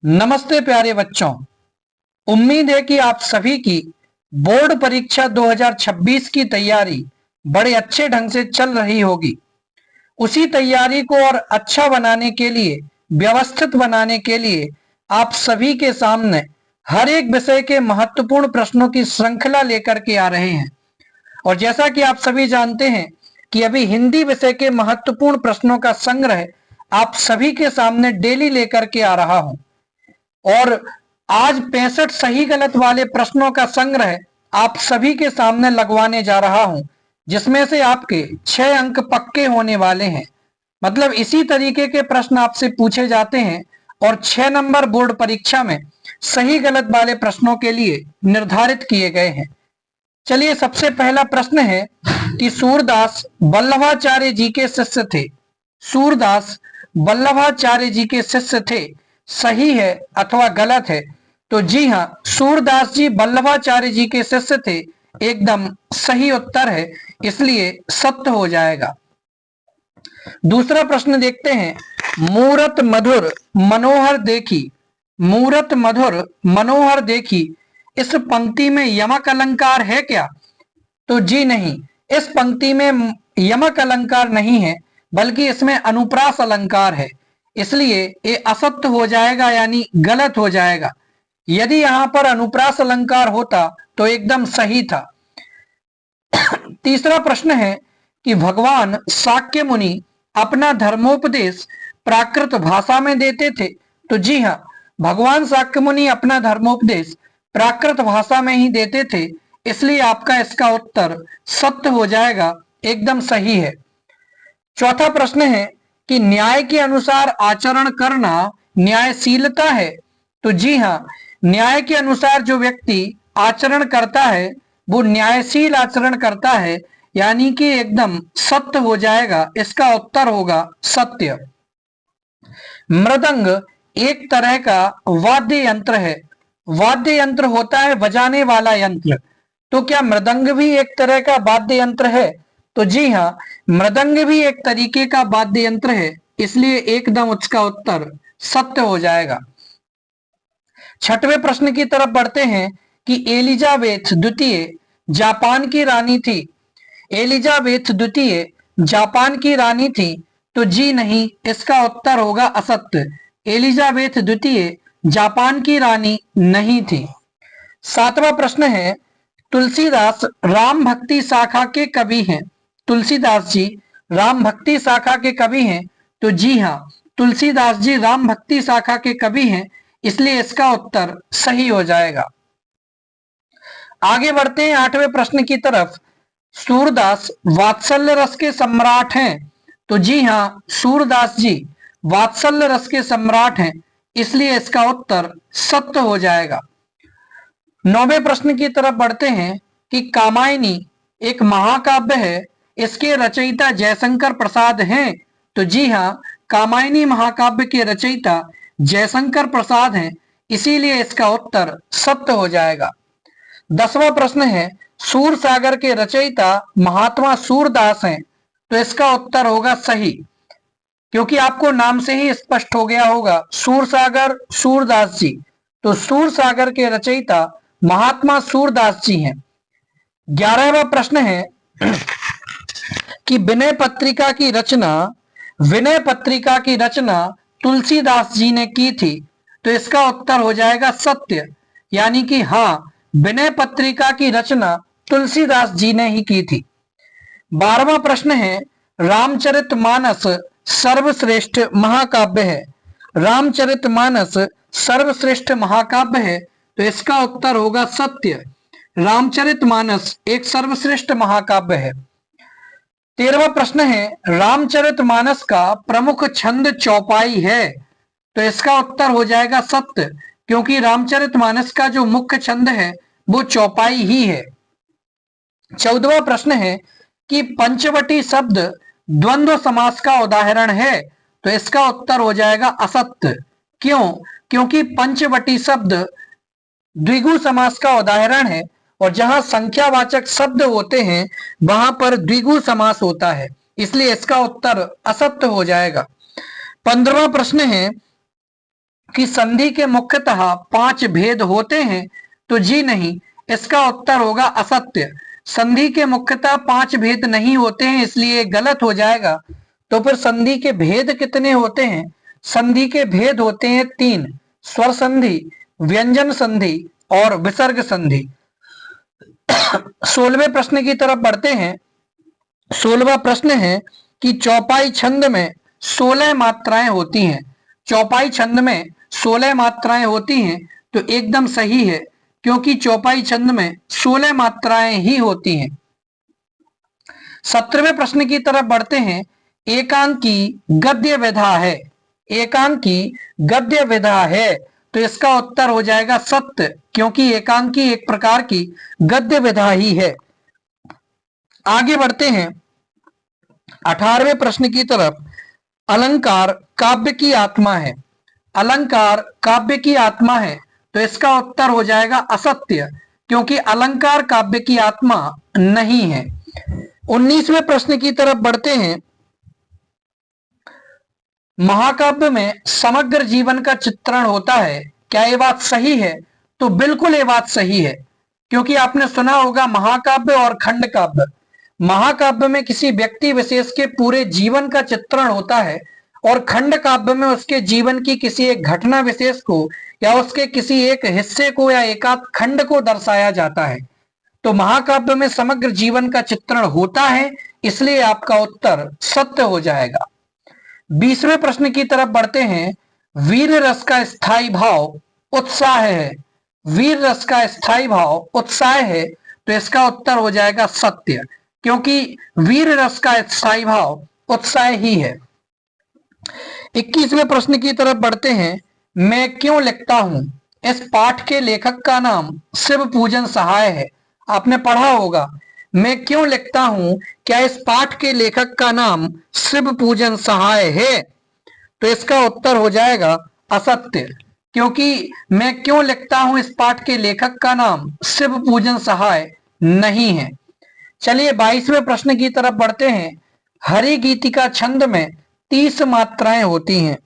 नमस्ते प्यारे बच्चों। उम्मीद है कि आप सभी की बोर्ड परीक्षा 2026 की तैयारी बड़े अच्छे ढंग से चल रही होगी। उसी तैयारी को और अच्छा बनाने के लिए, व्यवस्थित बनाने के लिए आप सभी के सामने हर एक विषय के महत्वपूर्ण प्रश्नों की श्रृंखला लेकर के आ रहे हैं। और जैसा कि आप सभी जानते हैं कि अभी हिंदी विषय के महत्वपूर्ण प्रश्नों का संग्रह आप सभी के सामने डेली लेकर के आ रहा हूं। और आज 65 सही गलत वाले प्रश्नों का संग्रह आप सभी के सामने लगवाने जा रहा हूं, जिसमें से आपके 6 अंक पक्के होने वाले हैं। मतलब इसी तरीके के प्रश्न आपसे पूछे जाते हैं और 6 नंबर बोर्ड परीक्षा में सही गलत वाले प्रश्नों के लिए निर्धारित किए गए हैं। चलिए, सबसे पहला प्रश्न है कि सूरदास वल्लभाचार्य जी के शिष्य थे। सूरदास वल्लभाचार्य जी के शिष्य थे, सही है अथवा गलत है? तो जी हां, सूरदास जी वल्लभाचार्य जी के शिष्य थे, एकदम सही उत्तर है, इसलिए सत्य हो जाएगा। दूसरा प्रश्न देखते हैं। मूरत मधुर मनोहर देखी, मूरत मधुर मनोहर देखी, इस पंक्ति में यमक अलंकार है क्या? तो जी नहीं, इस पंक्ति में यमक अलंकार नहीं है, बल्कि इसमें अनुप्रास अलंकार है, इसलिए ये असत्य हो जाएगा, यानी गलत हो जाएगा। यदि यहां पर अनुप्रास अलंकार होता तो एकदम सही था। तीसरा प्रश्न है कि भगवान शाक्य मुनि अपना धर्मोपदेश प्राकृत भाषा में देते थे। तो जी हां, भगवान शाक्य मुनि अपना धर्मोपदेश प्राकृत भाषा में ही देते थे, इसलिए आपका इसका उत्तर सत्य हो जाएगा, एकदम सही है। चौथा प्रश्न है कि न्याय के अनुसार आचरण करना न्यायशीलता है। तो जी हां, न्याय के अनुसार जो व्यक्ति आचरण करता है वो न्यायशील आचरण करता है, यानी कि एकदम सत्य हो जाएगा, इसका उत्तर होगा सत्य। मृदंग एक तरह का वाद्य यंत्र है। वाद्य यंत्र होता है बजाने वाला यंत्र, तो क्या मृदंग भी एक तरह का वाद्य यंत्र है? तो जी हां, मृदंग भी एक तरीके का वाद्य यंत्र है, इसलिए एकदम उसका उत्तर सत्य हो जाएगा। छठवें प्रश्न की तरफ बढ़ते हैं कि एलिजाबेथ द्वितीय जापान की रानी थी। एलिजाबेथ द्वितीय जापान की रानी थी, तो जी नहीं, इसका उत्तर होगा असत्य। एलिजाबेथ द्वितीय जापान की रानी नहीं थी। सातवां प्रश्न है, तुलसीदास राम भक्ति शाखा के कवि हैं। तुलसीदास जी राम भक्ति शाखा के कवि हैं, तो जी हां, तुलसीदास जी राम भक्ति शाखा के कवि हैं, इसलिए इसका उत्तर सही हो जाएगा। आगे बढ़ते हैं आठवें प्रश्न की तरफ। सूरदास वात्सल्य रस के सम्राट हैं। तो जी हां, सूरदास जी वात्सल्य रस के सम्राट हैं, इसलिए इसका उत्तर सत्य हो जाएगा। नौवें प्रश्न की तरफ बढ़ते हैं कि कामायनी एक महाकाव्य है, इसके रचयिता जयशंकर प्रसाद हैं। तो जी हां, कामायनी महाकाव्य के रचयिता जयशंकर प्रसाद हैं, इसीलिए इसका उत्तर सत्य हो जाएगा। 10वां प्रश्न है, सूर सागर के रचयिता महात्मा सूरदास हैं। तो इसका उत्तर होगा सही, क्योंकि आपको नाम से ही स्पष्ट हो गया होगा, सूर सागर सूरदास जी, तो सूर सागर के रचयिता महात्मा सूरदास जी हैं। 11वां प्रश्न है कि विनय पत्रिका की रचना, विनय पत्रिका की रचना तुलसीदास जी ने की थी। तो इसका उत्तर हो जाएगा सत्य, यानी कि हां, विनय पत्रिका की रचना तुलसीदास जी ने ही की थी। 12वां प्रश्न है, रामचरितमानस सर्वश्रेष्ठ महाकाव्य है। रामचरितमानस सर्वश्रेष्ठ महाकाव्य है, तो इसका उत्तर होगा सत्य। रामचरितमानस एक सर्वश्रेष्ठ महाकाव्य है। 13वां प्रश्न है, रामचरितमानस का प्रमुख छंद चौपाई है। तो इसका उत्तर हो जाएगा सत्य, क्योंकि रामचरितमानस का जो मुख्य छंद है वो चौपाई ही है। 14वां प्रश्न है कि पंचवटी शब्द द्वंद्व समास का उदाहरण है। तो इसका उत्तर हो जाएगा असत्य। क्यों? क्योंकि पंचवटी शब्द द्विगु समास का उदाहरण है, और जहां संख्यावाचक शब्द होते हैं वहां पर द्विगु समास होता है, इसलिए इसका उत्तर असत्य हो जाएगा। 15वां प्रश्न है कि संधि के मुख्यतः 5 भेद होते हैं, तो जी नहीं, इसका उत्तर होगा असत्य। संधि के मुख्यतः 5 भेद नहीं होते हैं, इसलिए गलत हो जाएगा। तो फिर संधि के भेद कितने होते हैं? संधि के भेद होते हैं 3, स्वर संधि, व्यंजन संधि और विसर्ग संधि। 16वें प्रश्न की तरफ बढ़ते हैं। 16वां प्रश्न है कि चौपाई छंद में 16 मात्राएं होती हैं। चौपाई छंद में 16 मात्राएं होती हैं, तो एकदम सही है, क्योंकि चौपाई छंद में 16 मात्राएं ही होती हैं। 17वें प्रश्न की तरफ बढ़ते हैं। एकांकी गद्य विधा है। एकांकी गद्य विधा है, तो इसका उत्तर हो जाएगा सत्य, क्योंकि एकांकी एक प्रकार की गद्य विधा ही है। आगे बढ़ते हैं 18वें प्रश्न की तरफ। अलंकार काव्य की आत्मा है। अलंकार काव्य की आत्मा है, तो इसका उत्तर हो जाएगा असत्य, क्योंकि अलंकार काव्य की आत्मा नहीं है। 19वें प्रश्न की तरफ बढ़ते हैं। महाकाव्य में समग्र जीवन का चित्रण होता है, क्या ये बात सही है? तो बिल्कुल ये बात सही है, क्योंकि आपने सुना होगा महाकाव्य और खंड काव्य। महाकाव्य में किसी व्यक्ति विशेष के पूरे जीवन का चित्रण होता है, और खंड काव्य में उसके जीवन की किसी एक घटना विशेष को या उसके किसी एक हिस्से को या एकाध खंड को दर्शाया जाता है। तो महाकाव्य में समग्र जीवन का चित्रण होता है, इसलिए आपका उत्तर सत्य हो जाएगा। 20वें प्रश्न की तरफ बढ़ते हैं। वीर रस का स्थायी भाव उत्साह है। वीर रस का स्थायी भाव उत्साह है, तो इसका उत्तर हो जाएगा सत्य, क्योंकि वीर रस का स्थायी भाव उत्साह ही है। 21वें प्रश्न की तरफ बढ़ते हैं। मैं क्यों लिखता हूं, इस पाठ के लेखक का नाम शिव पूजन सहाय है। आपने पढ़ा होगा, मैं क्यों लिखता हूं, क्या इस पाठ के लेखक का नाम शिव पूजन सहाय है? तो इसका उत्तर हो जाएगा असत्य, क्योंकि मैं क्यों लिखता हूं इस पाठ के लेखक का नाम शिव पूजन सहाय नहीं है। चलिए 22वें प्रश्न की तरफ बढ़ते हैं। हरि गीतिका छंद में 30 मात्राएं होती हैं।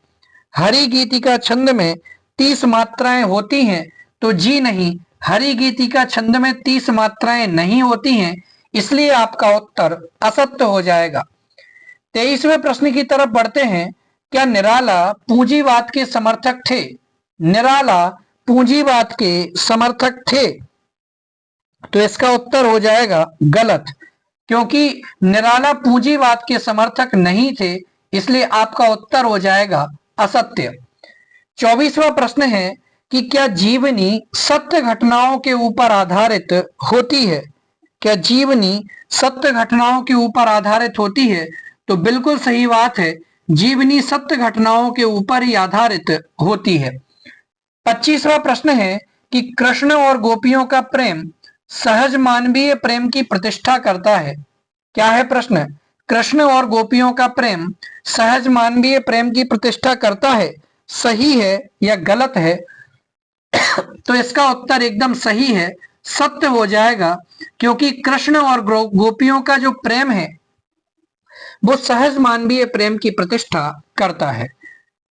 हरि गीतिका छंद में 30 मात्राएं होती हैं, तो जी नहीं, हरि गीतिका छंद में 30 मात्राएं नहीं होती हैं, इसलिए आपका उत्तर असत्य हो जाएगा। 23वें प्रश्न की तरफ बढ़ते हैं। क्या निराला पूंजीवाद के समर्थक थे? निराला पूंजीवाद के समर्थक थे, तो इसका उत्तर हो जाएगा गलत, क्योंकि निराला पूंजीवाद के समर्थक नहीं थे, इसलिए आपका उत्तर हो जाएगा असत्य। 24वां प्रश्न है कि क्या जीवनी सत्य घटनाओं के ऊपर आधारित होती है? क्या जीवनी सत्य घटनाओं के ऊपर आधारित होती है? तो बिल्कुल सही बात है, जीवनी सत्य घटनाओं के ऊपर ही आधारित होती है। 25वां प्रश्न है कि कृष्ण और गोपियों का प्रेम सहज मानवीय प्रेम की प्रतिष्ठा करता है। क्या है प्रश्न? कृष्ण और गोपियों का प्रेम सहज मानवीय प्रेम की प्रतिष्ठा करता है, सही है या गलत है? तो इसका उत्तर एकदम सही है, सत्य हो जाएगा, क्योंकि कृष्ण और गोपियों का जो प्रेम है वो सहज मानवीय प्रेम की प्रतिष्ठा करता है।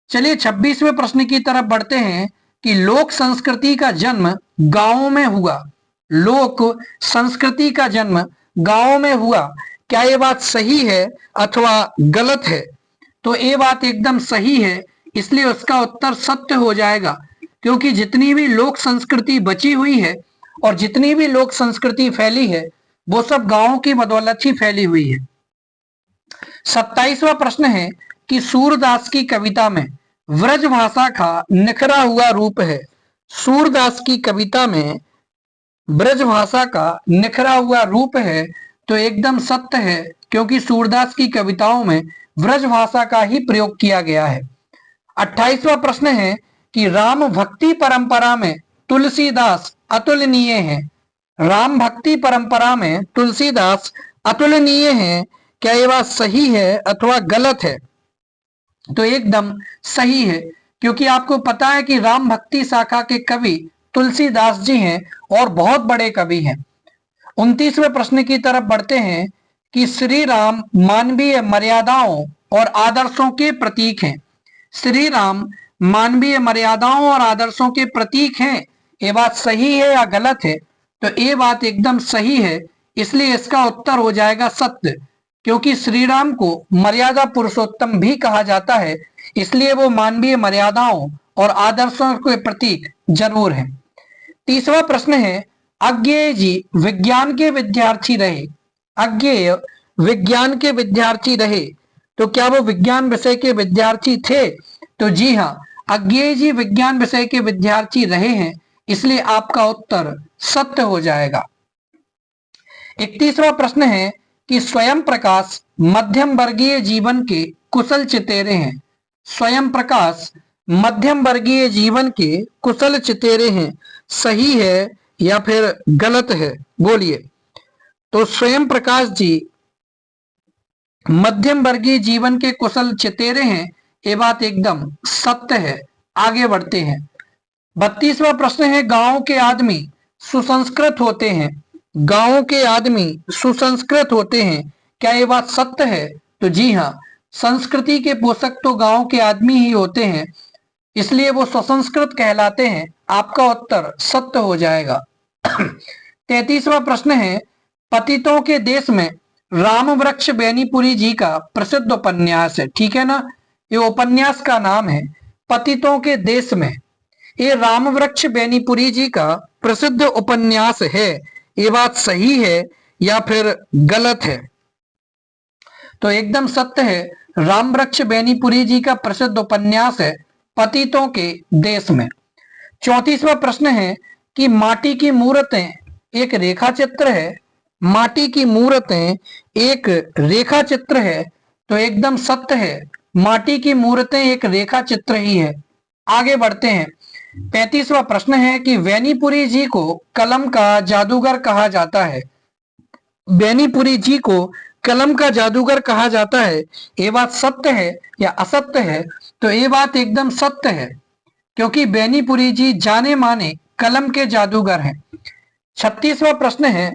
चलिए 26वें प्रश्न की तरफ बढ़ते हैं कि लोक संस्कृति का जन्म गांवों में हुआ। लोक संस्कृति का जन्म गांवों में हुआ, क्या ये बात सही है अथवा गलत है? तो ये बात एकदम सही है, इसलिए उसका उत्तर सत्य हो जाएगा, क्योंकि जितनी भी लोक संस्कृति बची हुई है और जितनी भी लोक संस्कृति फैली है वो सब गांवों की बदौलत ही फैली हुई है। 27वां प्रश्न है कि सूरदास की कविता में व्रज भाषा का निखरा हुआ रूप है। सूरदास की कविता में ब्रज भाषा का निखरा हुआ रूप है, तो एकदम सत्य है, क्योंकि सूरदास की कविताओं में ब्रज भाषा का ही प्रयोग किया गया है। 28वां प्रश्न है कि राम भक्ति परंपरा में तुलसीदास अतुलनीय है। राम भक्ति परंपरा में तुलसीदास अतुलनीय है, क्या ये बात सही है अथवा गलत है? तो एकदम सही है, क्योंकि आपको पता है कि राम भक्ति शाखा के कवि तुलसीदास जी हैं और बहुत बड़े कवि हैं। 29वें प्रश्न की तरफ बढ़ते हैं कि श्री राम मानवीय मर्यादाओं और आदर्शों के प्रतीक हैं। श्री राम मानवीय मर्यादाओं और आदर्शों के प्रतीक हैं। ये बात सही है या गलत है? तो ये बात एकदम सही है, इसलिए इसका उत्तर हो जाएगा सत्य, क्योंकि श्री राम को मर्यादा पुरुषोत्तम भी कहा जाता है, इसलिए वो मानवीय मर्यादाओं और आदर्शों के प्रतीक जरूर हैं। तीसरा प्रश्न है, अज्ञेय जी विज्ञान के विद्यार्थी रहे। अज्ञेय विज्ञान के विद्यार्थी रहे, तो क्या वो विज्ञान विषय के विद्यार्थी थे? तो जी हाँ, अज्ञेय जी विज्ञान विषय के विद्यार्थी रहे हैं, इसलिए आपका उत्तर सत्य हो जाएगा। 31वां प्रश्न है कि स्वयं प्रकाश मध्यम वर्गीय जीवन के कुशल चितेरे हैं। स्वयं प्रकाश मध्यम वर्गीय जीवन के कुशल चितेरे हैं, सही है या फिर गलत है? बोलिए। तो स्वयं प्रकाश जी मध्यम वर्गीय जीवन के कुशल चितेरे हैं, ये बात एकदम सत्य है। आगे बढ़ते हैं। 32वां प्रश्न है, गांव के आदमी सुसंस्कृत होते हैं। गांव के आदमी सुसंस्कृत होते हैं, क्या ये बात सत्य है? तो जी हाँ, संस्कृति के पोषक तो गांव के आदमी ही होते हैं, इसलिए वो सुसंस्कृत कहलाते हैं। आपका उत्तर सत्य हो जाएगा। 33वां प्रश्न है, पतितों के देश में राम वृक्ष बेनीपुरी जी का प्रसिद्ध उपन्यास है। ठीक है ना, ये उपन्यास का नाम है पतितों के देश में। ये राम वृक्ष बेनीपुरी जी का प्रसिद्ध उपन्यास है, ये बात सही है या फिर गलत है? तो एकदम सत्य है, राम वृक्ष बेनीपुरी जी का प्रसिद्ध उपन्यास है पतितों के देश में। 34वां प्रश्न है कि माटी की मूर्तें एक रेखा चित्र है। माटी की मूर्तें एक रेखा चित्र है, तो एकदम सत्य है, माटी की मूर्तें एक रेखा चित्र ही है। आगे बढ़ते हैं। 35वां प्रश्न है कि बेनीपुरी जी को कलम का जादूगर कहा जाता है। बेनीपुरी जी को कलम का जादूगर कहा जाता है, ये बात सत्य है या असत्य है? तो ये बात एकदम सत्य है, क्योंकि बेनीपुरी जी जाने माने कलम के जादूगर हैं। 36वां प्रश्न है,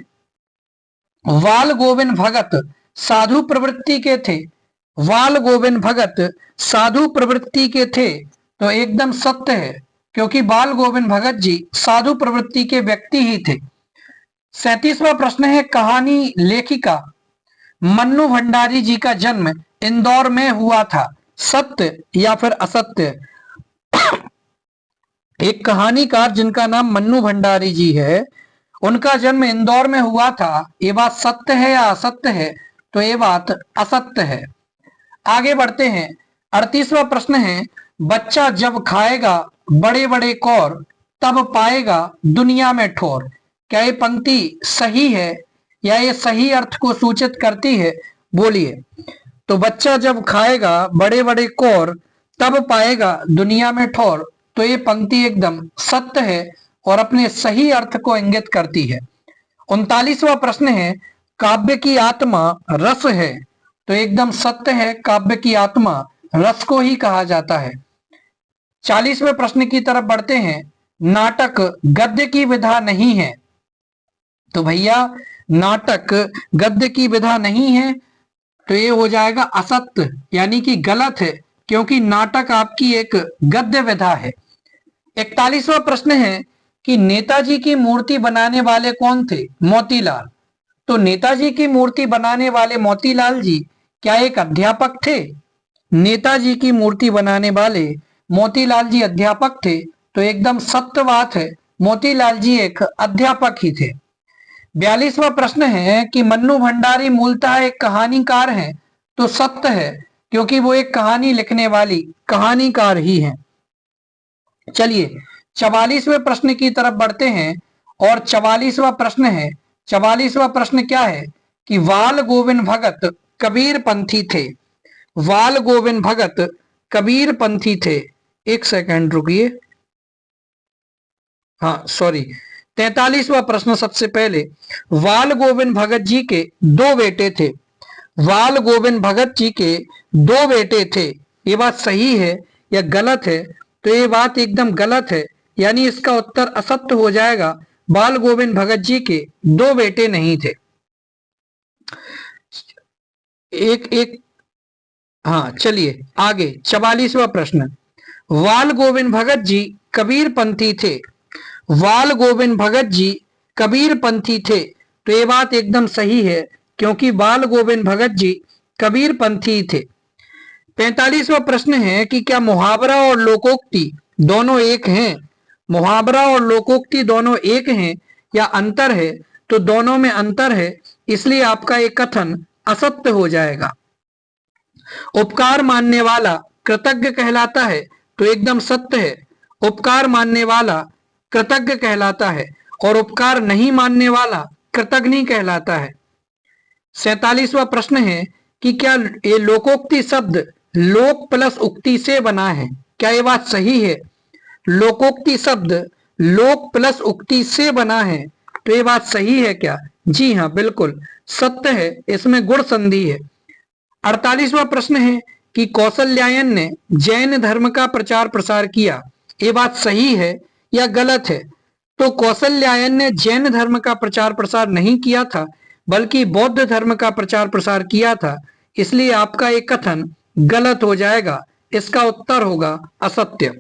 वाल गोविंद भगत साधु प्रवृत्ति के थे। वाल गोविंद भगत साधु प्रवृत्ति के थे, तो एकदम सत्य है, क्योंकि बाल गोविंद भगत जी साधु प्रवृत्ति के व्यक्ति ही थे। 37वां प्रश्न है, कहानी लेखिका मन्नू भंडारी जी का जन्म इंदौर में हुआ था, सत्य या फिर असत्य? एक कहानीकार जिनका नाम मन्नू भंडारी जी है, उनका जन्म इंदौर में हुआ था, ये बात सत्य है या असत्य है? तो ये बात असत्य है। आगे बढ़ते हैं। 38वां प्रश्न है, बच्चा जब खाएगा बड़े बड़े कौर तब पाएगा दुनिया में ठोर। क्या ये पंक्ति सही है या ये सही अर्थ को सूचित करती है? बोलिए। तो बच्चा जब खाएगा बड़े बड़े कौर तब पाएगा दुनिया में ठोर, तो ये पंक्ति एकदम सत्य है और अपने सही अर्थ को इंगित करती है। 39वां प्रश्न है, काव्य की आत्मा रस है। तो एकदम सत्य है, काव्य की आत्मा रस को ही कहा जाता है। 40वें प्रश्न की तरफ बढ़ते हैं, नाटक गद्य की विधा नहीं है। तो भैया नाटक गद्य की विधा नहीं है, तो ये हो जाएगा असत्य, यानी कि गलत है, क्योंकि नाटक आपकी एक गद्य विधा है। 41वां प्रश्न है कि नेताजी की मूर्ति बनाने वाले कौन थे? मोतीलाल। तो नेताजी की मूर्ति बनाने वाले मोतीलाल जी क्या एक अध्यापक थे? नेताजी की मूर्ति बनाने वाले मोतीलाल जी अध्यापक थे, तो एकदम सत्य बात है, मोतीलाल जी एक अध्यापक ही थे। 42वां प्रश्न है कि मन्नू भंडारी मूलतः एक कहानीकार हैं। तो सत्य है, क्योंकि वो एक कहानी लिखने वाली कहानीकार ही हैं। चलिए 44वें प्रश्न की तरफ बढ़ते हैं और 44वां प्रश्न है, 44वां प्रश्न क्या है कि वाल गोविंद भगत कबीर पंथी थे। वाल गोविंद भगत कबीर पंथी थे। एक सेकंड रुकिए, हाँ सॉरी, 43वां प्रश्न सबसे पहले, वाल गोविंद भगत जी के दो बेटे थे। वाल गोविंद भगत जी के दो बेटे थे, ये बात सही है या गलत है? तो ये बात एकदम गलत है, यानी इसका उत्तर असत्य हो जाएगा। बाल गोविंद भगत जी के दो बेटे नहीं थे। एक एक हाँ चलिए आगे 44वां प्रश्न, वाल गोविंद भगत जी कबीर पंथी थे। वाल गोविंद भगत जी कबीर पंथी थे, तो ये बात एकदम सही है, क्योंकि बाल गोविंद भगत जी कबीर पंथी थे। 45वां प्रश्न है कि क्या मुहावरा और लोकोक्ति दोनों एक हैं? मुहावरा और लोकोक्ति दोनों एक हैं या अंतर है? तो दोनों में अंतर है, इसलिए आपका एक कथन असत्य हो जाएगा। उपकार मानने वाला कृतज्ञ कहलाता है, तो एकदम सत्य है। उपकार मानने वाला कृतज्ञ कहलाता है और उपकार नहीं मानने वाला कृतज्ञ कहलाता है। 47वां प्रश्न है कि क्या ये लोकोक्ति शब्द लोक प्लस उक्ति से बना है? क्या ये बात सही है? लोकोक्ति शब्द लोक प्लस उक्ति से बना है, तो ये बात सही है क्या? जी हाँ, बिल्कुल सत्य है, इसमें गुण संधि है। 48वां प्रश्न है कि कौशल्यायन ने जैन धर्म का प्रचार प्रसार किया, ये बात सही है या गलत है? तो कौशल्यायन ने जैन धर्म का प्रचार प्रसार नहीं किया था, बल्कि बौद्ध धर्म का प्रचार प्रसार किया था, इसलिए आपका एक कथन गलत हो जाएगा। इसका उत्तर होगा असत्य।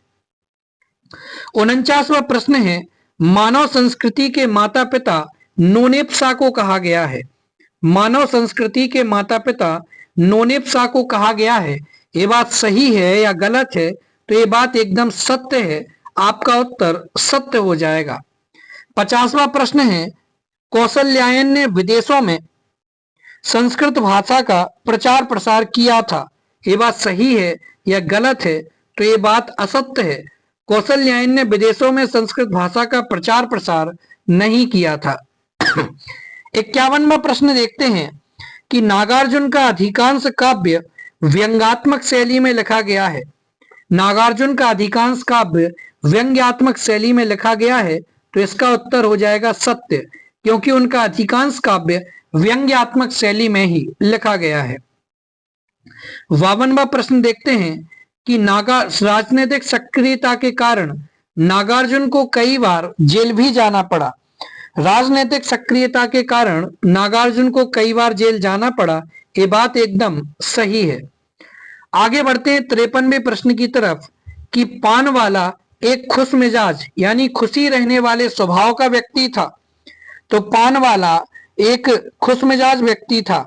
49वां प्रश्न है मानव संस्कृति के माता पिता नोनेप्सा को कहा गया है। मानव संस्कृति के माता पिता नोनेप्सा को कहा गया है, ये बात सही है या गलत है? तो ये बात एकदम सत्य है, आपका उत्तर सत्य हो जाएगा। 50वां प्रश्न है कौशल्यायन ने विदेशों में संस्कृत भाषा का प्रचार प्रसार किया था, ये बात सही है या गलत है? तो ये बात असत्य है। कौशल्यायन ने विदेशों में संस्कृत भाषा का प्रचार प्रसार नहीं किया था। 51वां प्रश्न देखते हैं कि नागार्जुन का अधिकांश काव्य व्यंग्यात्मक शैली में लिखा गया है। नागार्जुन का अधिकांश काव्य व्यंग्यात्मक शैली में लिखा गया है, तो इसका उत्तर हो जाएगा सत्य, क्योंकि उनका अधिकांश काव्य व्यंग्यात्मक शैली में ही लिखा गया है। 52वां प्रश्न देखते हैं कि राजनीतिक सक्रियता के कारण नागार्जुन को कई बार जेल भी जाना पड़ा। राजनीतिक सक्रियता के कारण नागार्जुन को कई बार जेल जाना पड़ा, ये बात एकदम सही है। आगे बढ़ते हैं 53वें प्रश्न की तरफ कि पानवाला एक खुश मिजाज यानी खुशी रहने वाले स्वभाव का व्यक्ति था। तो पानवाला एक खुश मिजाज व्यक्ति था,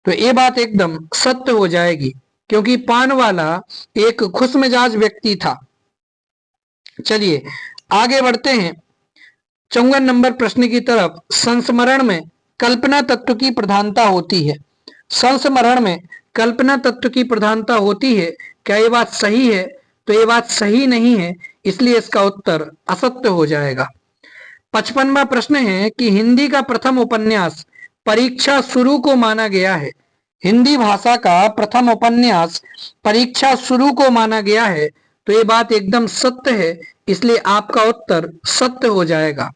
तो ये बात एकदम सत्य हो जाएगी, क्योंकि पानवाला एक खुश मिजाज व्यक्ति था। चलिए आगे बढ़ते हैं 54 नंबर प्रश्न की तरफ। संस्मरण में कल्पना तत्व की प्रधानता होती है। संस्मरण में कल्पना तत्व की प्रधानता होती है, क्या ये बात सही है? तो ये बात सही नहीं है, इसलिए इसका उत्तर असत्य हो जाएगा। 55वां प्रश्न है कि हिंदी का प्रथम उपन्यास परीक्षा शुरू को माना गया है। हिंदी भाषा का प्रथम उपन्यास परीक्षा शुरू को माना गया है, तो ये बात एकदम सत्य है, इसलिए आपका उत्तर सत्य हो जाएगा।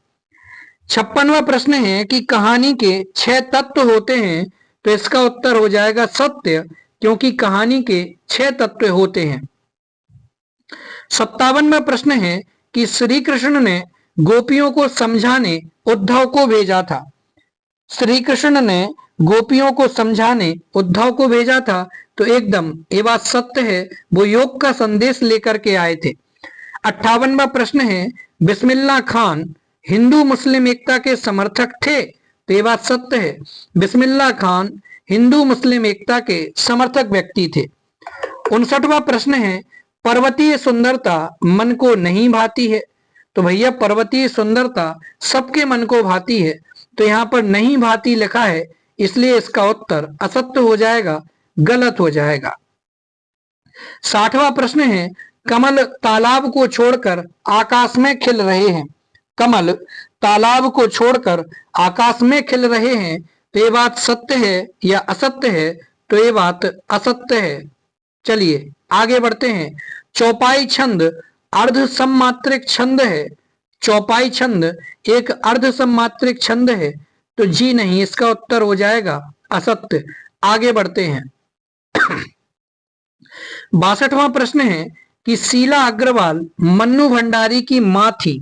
56वां प्रश्न है कि कहानी के 6 तत्व होते हैं, तो इसका उत्तर हो जाएगा सत्य, क्योंकि कहानी के 6 तत्व होते हैं। 57वां प्रश्न है कि श्री कृष्ण ने गोपियों को समझाने उद्धव को भेजा था। श्री कृष्ण ने गोपियों को समझाने उद्धव को भेजा था, तो एकदम ये बात सत्य है, वो योग का संदेश लेकर के आए थे। 58वां प्रश्न है बिस्मिल्लाह खान हिंदू मुस्लिम एकता के समर्थक थे, तो ये बात सत्य है। बिस्मिल्लाह खान हिंदू मुस्लिम एकता के समर्थक व्यक्ति थे। 59वां प्रश्न है पर्वतीय सुंदरता मन को नहीं भाती है। तो भैया पर्वतीय सुंदरता सबके मन को भाती है, तो यहाँ पर नहीं भाती लिखा है, इसलिए इसका उत्तर असत्य हो जाएगा, गलत हो जाएगा। 60वां प्रश्न है कमल तालाब को छोड़कर आकाश में खिल रहे हैं। कमल तालाब को छोड़कर आकाश में खिल रहे हैं, तो ये बात सत्य है या असत्य है? तो ये बात असत्य है। चलिए आगे बढ़ते हैं। चौपाई छंद अर्ध सम्मात्रिक छंद है। चौपाई छंद एक अर्ध सम्मात्रिक छंद है, तो जी नहीं, इसका उत्तर हो जाएगा असत्य। आगे बढ़ते हैं। 62वां प्रश्न है कि शीला अग्रवाल मन्नू भंडारी की मां थी।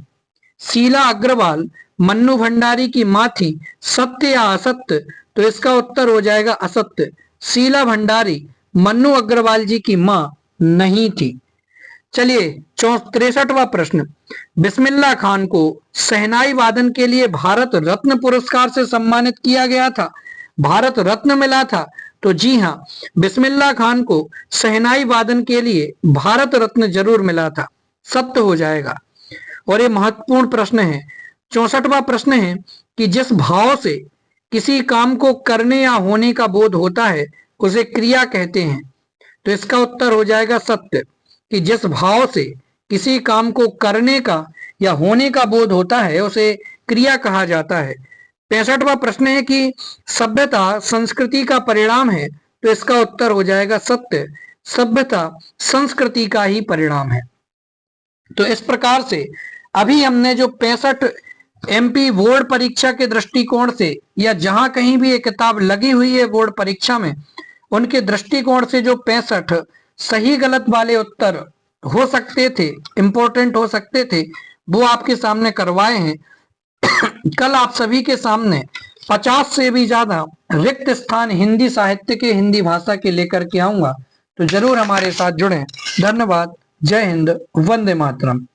शीला अग्रवाल मन्नू भंडारी की मां थी, सत्य या असत्य? तो इसका उत्तर हो जाएगा असत्य। शीला भंडारी मन्नू अग्रवाल जी की मां नहीं थी। चलिए 63वां प्रश्न, बिस्मिल्लाह खान को शहनाई वादन के लिए भारत रत्न पुरस्कार से सम्मानित किया गया था, भारत रत्न मिला था। तो जी हां, बिस्मिल्लाह खान को शहनाई वादन के लिए भारत रत्न जरूर मिला था, सत्य हो जाएगा। और ये महत्वपूर्ण प्रश्न है। 64वां प्रश्न है कि जिस भाव से किसी काम को करने या होने का बोध होता है उसे क्रिया कहते हैं। तो इसका उत्तर हो जाएगा सत्य, कि जिस भाव से किसी काम को करने का या होने का बोध होता है उसे क्रिया कहा जाता है। 65वां प्रश्न है कि सभ्यता संस्कृति का परिणाम है। तो इसका उत्तर हो जाएगा सत्य, सभ्यता संस्कृति का ही परिणाम है। तो इस प्रकार से अभी हमने जो 65 एमपी बोर्ड परीक्षा के दृष्टिकोण से, या जहां कहीं भी ये किताब लगी हुई है बोर्ड परीक्षा में, उनके दृष्टिकोण से जो 65 सही गलत वाले उत्तर हो सकते थे, इंपॉर्टेंट हो सकते थे, वो आपके सामने करवाए हैं। कल आप सभी के सामने 50 से भी ज्यादा रिक्त स्थान हिंदी साहित्य के, हिंदी भाषा के लेकर के आऊंगा। तो जरूर हमारे साथ जुड़ें। धन्यवाद। जय हिंद, वंदे मातरम।